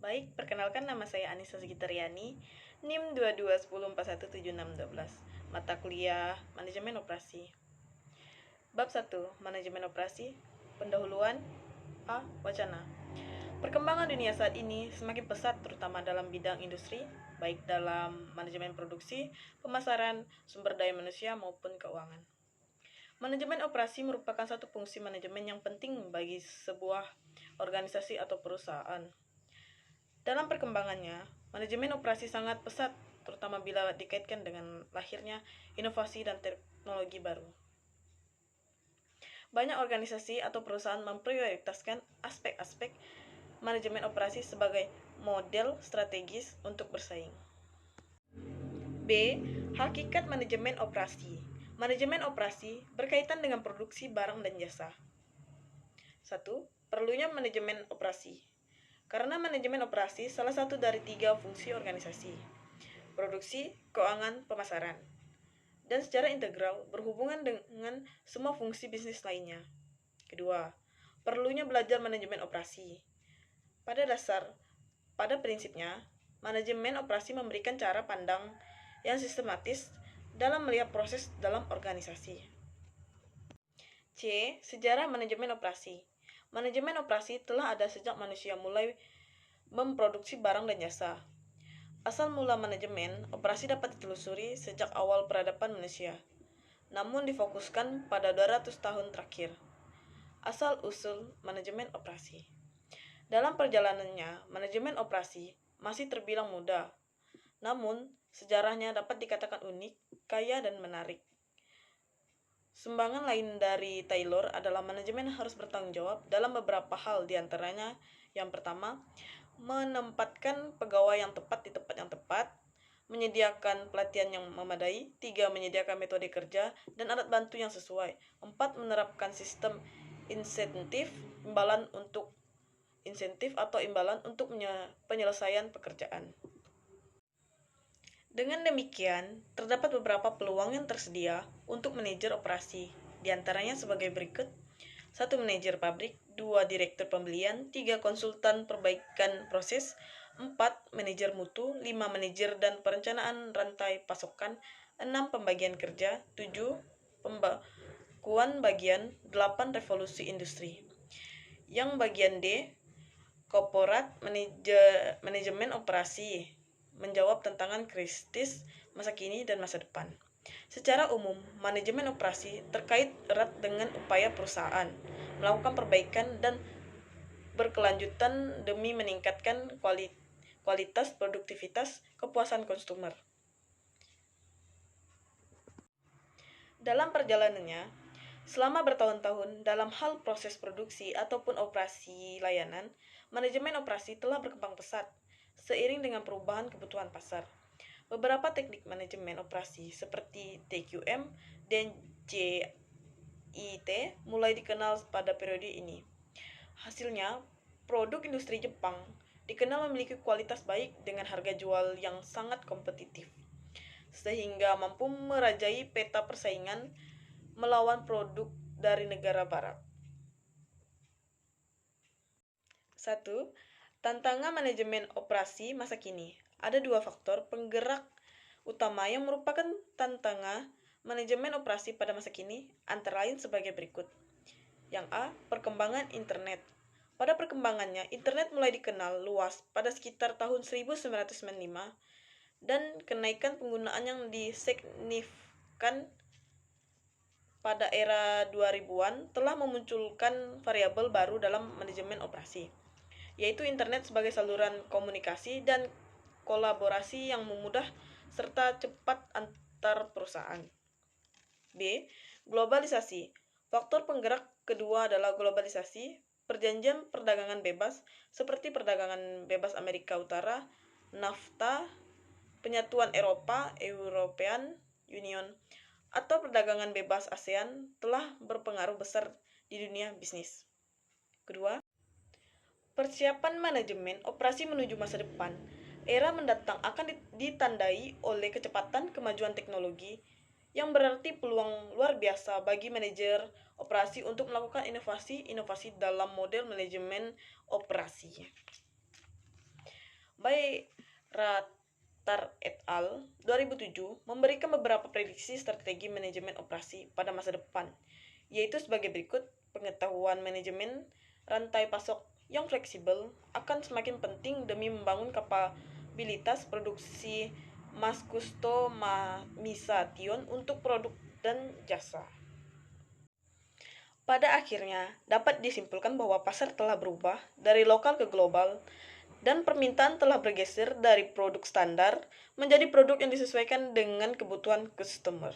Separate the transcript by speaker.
Speaker 1: Baik, perkenalkan nama saya Anissa Sigitariani, NIM 2210417612, mata kuliah Manajemen Operasi. Bab 1, Manajemen Operasi, pendahuluan. A. Wacana. Perkembangan dunia saat ini semakin pesat terutama dalam bidang industri, baik dalam manajemen produksi, pemasaran, sumber daya manusia maupun keuangan. Manajemen operasi merupakan satu fungsi manajemen yang penting bagi sebuah organisasi atau perusahaan. Dalam perkembangannya, manajemen operasi sangat pesat, terutama bila dikaitkan dengan lahirnya inovasi dan teknologi baru. Banyak organisasi atau perusahaan memprioritaskan aspek-aspek manajemen operasi sebagai model strategis untuk bersaing. B. Hakikat manajemen operasi. Manajemen operasi berkaitan dengan produksi barang dan jasa. 1. Perlunya manajemen operasi. Karena manajemen operasi salah satu dari 3 fungsi organisasi: produksi, keuangan, pemasaran, dan secara integral berhubungan dengan semua fungsi bisnis lainnya. Kedua, perlunya belajar manajemen operasi. Pada prinsipnya, manajemen operasi memberikan cara pandang yang sistematis dalam melihat proses dalam organisasi. C. Sejarah manajemen operasi. Manajemen operasi telah ada sejak manusia mulai memproduksi barang dan jasa. Asal mula manajemen operasi dapat ditelusuri sejak awal peradaban manusia, namun difokuskan pada 200 tahun terakhir. Asal-usul manajemen operasi. Dalam perjalanannya, manajemen operasi masih terbilang muda, namun sejarahnya dapat dikatakan unik, kaya, dan menarik. Sumbangan lain dari Taylor adalah manajemen harus bertanggung jawab dalam beberapa hal, diantaranya yang pertama, menempatkan pegawai yang tepat di tempat yang tepat, menyediakan pelatihan yang memadai, 3. Menyediakan metode kerja dan alat bantu yang sesuai, 4. Menerapkan sistem insentif atau imbalan untuk penyelesaian pekerjaan. Dengan demikian, terdapat beberapa peluang yang tersedia untuk manajer operasi, diantaranya sebagai berikut: 1. Manajer pabrik, 2. Direktur pembelian, 3. Konsultan perbaikan proses, 4. Manajer mutu, 5. Manajer dan perencanaan rantai pasokan, 6. Pembagian kerja, 7. Pembakuan bagian, 8. Revolusi industri. Yang bagian D, Korporat Manajemen Operasi, menjawab tantangan kritis masa kini dan masa depan. Secara umum, manajemen operasi terkait erat dengan upaya perusahaan melakukan perbaikan dan berkelanjutan demi meningkatkan kualitas, produktivitas, kepuasan konsumer. Dalam perjalanannya, selama bertahun-tahun dalam hal proses produksi ataupun operasi layanan, manajemen operasi telah berkembang pesat seiring dengan perubahan kebutuhan pasar. Beberapa teknik manajemen operasi seperti TQM dan JIT mulai dikenal pada periode ini. Hasilnya, produk industri Jepang dikenal memiliki kualitas baik dengan harga jual yang sangat kompetitif, sehingga mampu merajai peta persaingan melawan produk dari negara barat. 1. Tantangan manajemen operasi masa kini. Ada 2 faktor penggerak utama yang merupakan tantangan manajemen operasi pada masa kini, antara lain sebagai berikut. Yang A. Perkembangan internet. Pada perkembangannya, internet mulai dikenal luas pada sekitar tahun 1995, dan kenaikan penggunaan yang disignifikan pada era 2000-an telah memunculkan variabel baru dalam manajemen operasi, yaitu internet sebagai saluran komunikasi dan kolaborasi yang memudah serta cepat antar perusahaan. B. Globalisasi. Faktor penggerak kedua adalah globalisasi. Perjanjian perdagangan bebas seperti perdagangan bebas Amerika Utara, NAFTA, penyatuan Eropa, European Union, atau perdagangan bebas ASEAN telah berpengaruh besar di dunia bisnis. Kedua, persiapan manajemen operasi menuju masa depan. Era mendatang akan ditandai oleh kecepatan kemajuan teknologi, yang berarti peluang luar biasa bagi manajer operasi untuk melakukan inovasi dalam model manajemen operasi. by Ratar et al. 2007 memberikan beberapa prediksi strategi manajemen operasi pada masa depan, yaitu sebagai berikut. Pengetahuan manajemen rantai pasok yang fleksibel akan semakin penting demi membangun kapabilitas produksi maskustomamisation untuk produk dan jasa. Pada akhirnya, dapat disimpulkan bahwa pasar telah berubah dari lokal ke global dan permintaan telah bergeser dari produk standar menjadi produk yang disesuaikan dengan kebutuhan customer.